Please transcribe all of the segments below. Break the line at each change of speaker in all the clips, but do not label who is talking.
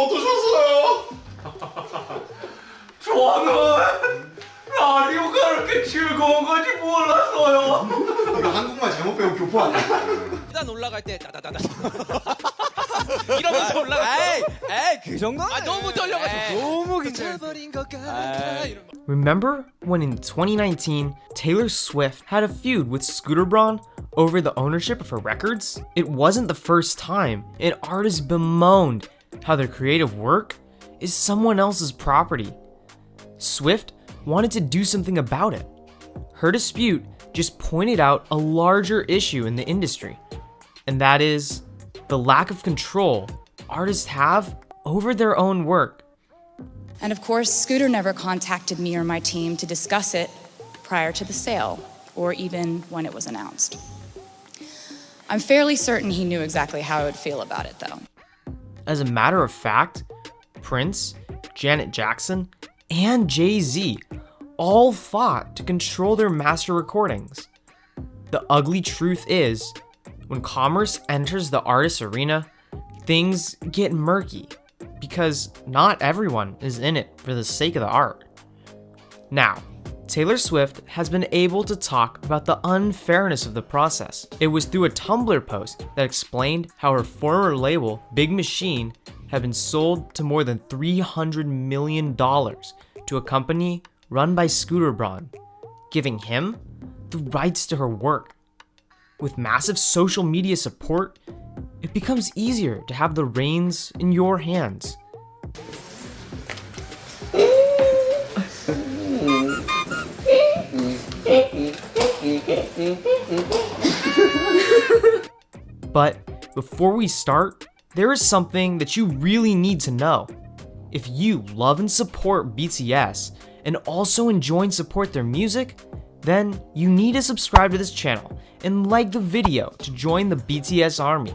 어떠셨어요?
저는 라디오가 그렇게 즐거운 건지 몰랐어요.
이거 한국말 잘못 배운 교포 아니야?
일단 올라갈 때 따다다다 이러면서 올라갔어.
에이 그 정도는
아 너무 떨려가지고
너무 괜찮아.
Remember when in 2019, Taylor Swift had a feud with Scooter Braun over the ownership of her records? It wasn't the first time an artist bemoaned how their creative work is someone else's property. Swift wanted to do something about it. Her dispute just pointed out a larger issue in the industry, and that is the lack of control artists have over their own work.
And of course, Scooter never contacted me or my team to discuss it prior to the sale, or even when it was announced. I'm fairly certain he knew exactly how I would feel about it, though.
As a matter of fact, Prince, Janet Jackson, and Jay-Z all fought to control their master recordings. The ugly truth is, when commerce enters the artist arena, things get murky because not everyone is in it for the sake of the art. Now, Taylor Swift has been able to talk about the unfairness of the process. It was through a Tumblr post that explained how her former label, Big Machine, had been sold to more than $300 million to a company run by Scooter Braun, giving him the rights to her work. With massive social media support, it becomes easier to have the reins in your hands. But before we start, there is something that you really need to know. If you love and support BTS and also enjoy and support their music, then you need to subscribe to this channel and like the video to join the BTS army.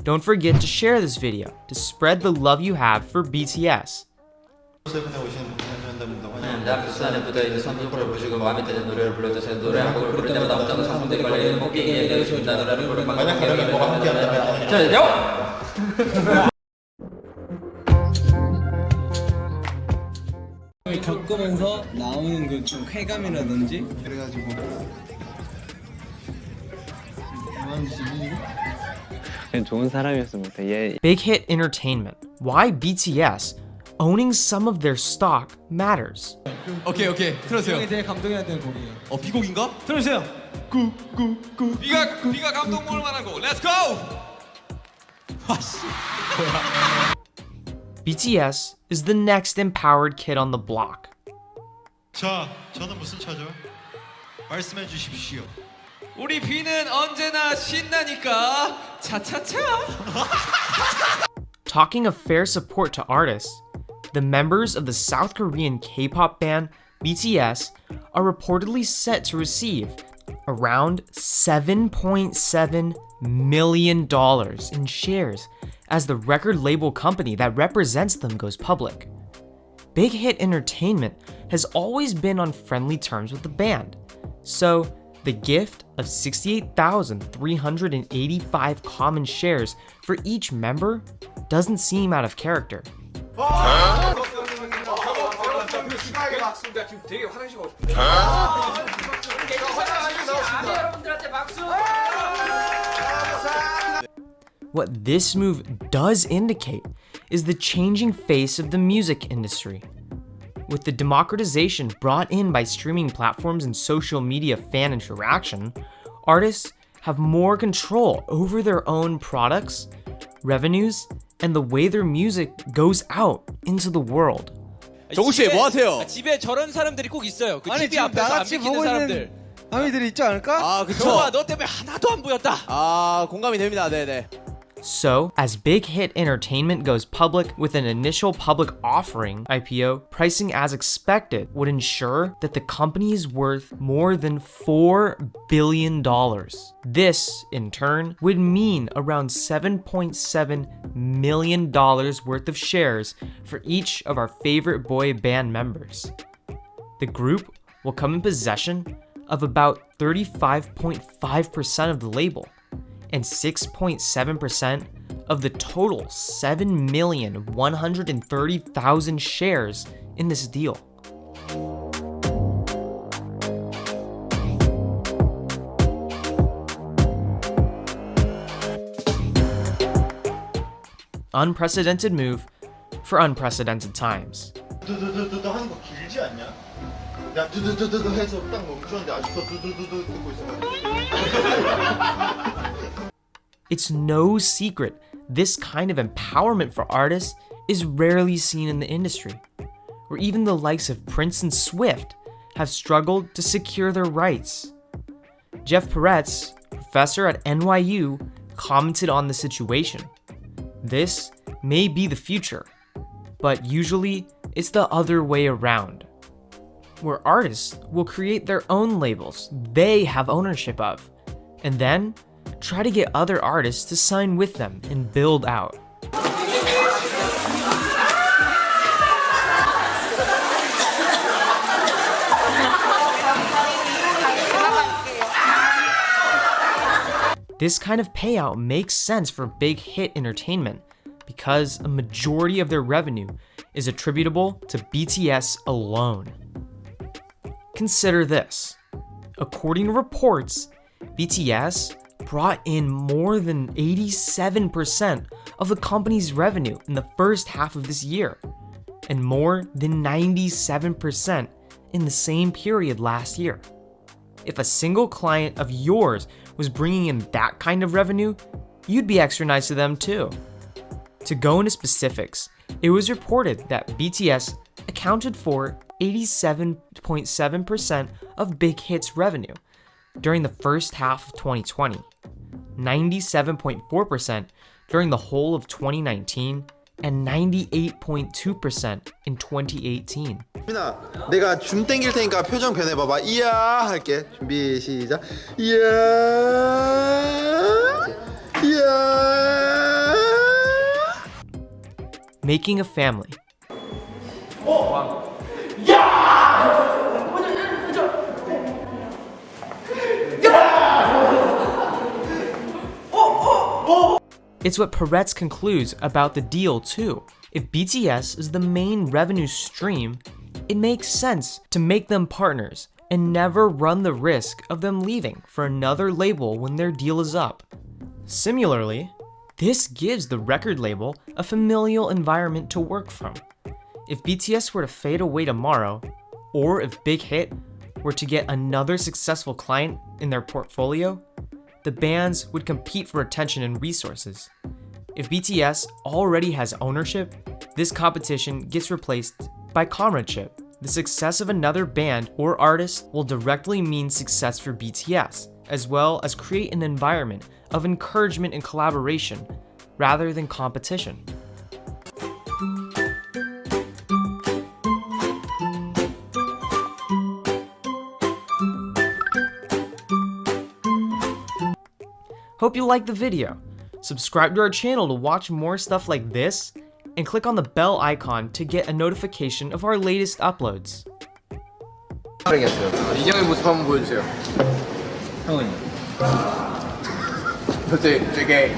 Don't forget to share this video to spread the love you have for BTS.
대학교 수단에 묻어있는 선물을 보시고 마음에 드는 노래를 불러주세요. 노래 한 곡을 부를 때마다 엄청난 상품들이 걸려있는 뽑기에 얘기해주십니다. 노래를 부르면 만약 가령이 뭐가 함께한다면 자, 겪으면서 나오는 그 좀 쾌감이라든지
그래가지고
그냥 좋은 사람이었으면 못해. 얘
Big Hit Entertainment. Why BTS owning some of their stock matters.
오케이 틀어주세요.
형에 대해 감동해야 되는 곡이에요.
비곡인가?
들어주세요.
비가 감동 먹을 만한 곡. Let's go.
BTS is the next empowered kid on the block.
자, 저는 무슨 차죠? 말씀해 주십시오.
우리 비는 언제나 신나니까 차차차.
Talking of fair support to artists, the members of the South Korean K-pop band BTS are reportedly set to receive around $7.7 million in shares as the record label company that represents them goes public. Big Hit Entertainment has always been on friendly terms with the band, so the gift of 68,385 common shares for each member doesn't seem out of character. What this move does indicate is the changing face of the music industry. With the democratization brought in by streaming platforms and social media fan interaction, artists have more control over their own products, revenues, and the way their music goes out into the world.
정우 씨, 뭐 하세요?
집에 저런 사람들이 꼭 있어요. 그
아니,
TV
지금
앞에서 안
나같이
비키는
보고
사람들.
있는 아미들이 있지 않을까? 아, 그쵸.
정우아, 너 때문에 하나도 안 보였다.
아, 공감이 됩니다. 네네.
So, as Big Hit Entertainment goes public with an initial public offering IPO, pricing as expected would ensure that the company is worth more than $4 billion. This, in turn, would mean around $7.7 million worth of shares for each of our favorite boy band members. The group will come in possession of about 35.5% of the label, and 6.7% of the total 7,130,000 shares in this deal. Unprecedented move for unprecedented times.
두두두두두 하는 거 길지 않냐? 나 두두두두두 해서 딱 멈추는데 아직도 두두두두 듣고 있어.
It's no secret this kind of empowerment for artists is rarely seen in the industry, where even the likes of Prince and Swift have struggled to secure their rights. Jeff Peretz, professor at NYU, commented on the situation. This may be the future, but usually it's the other way around, where artists will create their own labels they have ownership of, and then try to get other artists to sign with them and build out. This kind of payout makes sense for big hit entertainment because a majority of their revenue is attributable to BTS alone. Consider this. According to reports, BTS brought in more than 87% of the company's revenue in the first half of this year, and more than 97% in the same period last year. If a single client of yours was bringing in that kind of revenue, you'd be extra nice to them too. To go into specifics, it was reported that BTS accounted for 87.7% of Big Hit's revenue during the first half of 2020, 97.4% during the whole of 2019, and 98.2% in 2018.
민아, 내가 줌 땡길 테니까 표정 변해봐봐. 이야 할게. 준비 시작. 이야, 이야.
Making a family. It's what Peretz concludes about the deal too. If BTS is the main revenue stream, it makes sense to make them partners and never run the risk of them leaving for another label when their deal is up. Similarly, this gives the record label a familial environment to work from. If BTS were to fade away tomorrow, or if Big Hit were to get another successful client in their portfolio, the bands would compete for attention and resources. If BTS already has ownership, this competition gets replaced by comradeship. The success of another band or artist will directly mean success for BTS, as well as create an environment of encouragement and collaboration rather than competition. Hope you liked the video. Subscribe to our channel to watch more stuff like this, and click on the bell icon to get a notification of our latest uploads.
이정의 모습 한번 보여주세요.
형은
되게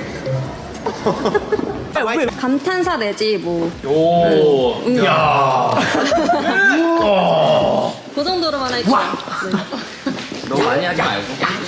감탄사 내지 뭐.
오. 야.
그 정도로만 할게요.
너무 많이 하지 말고.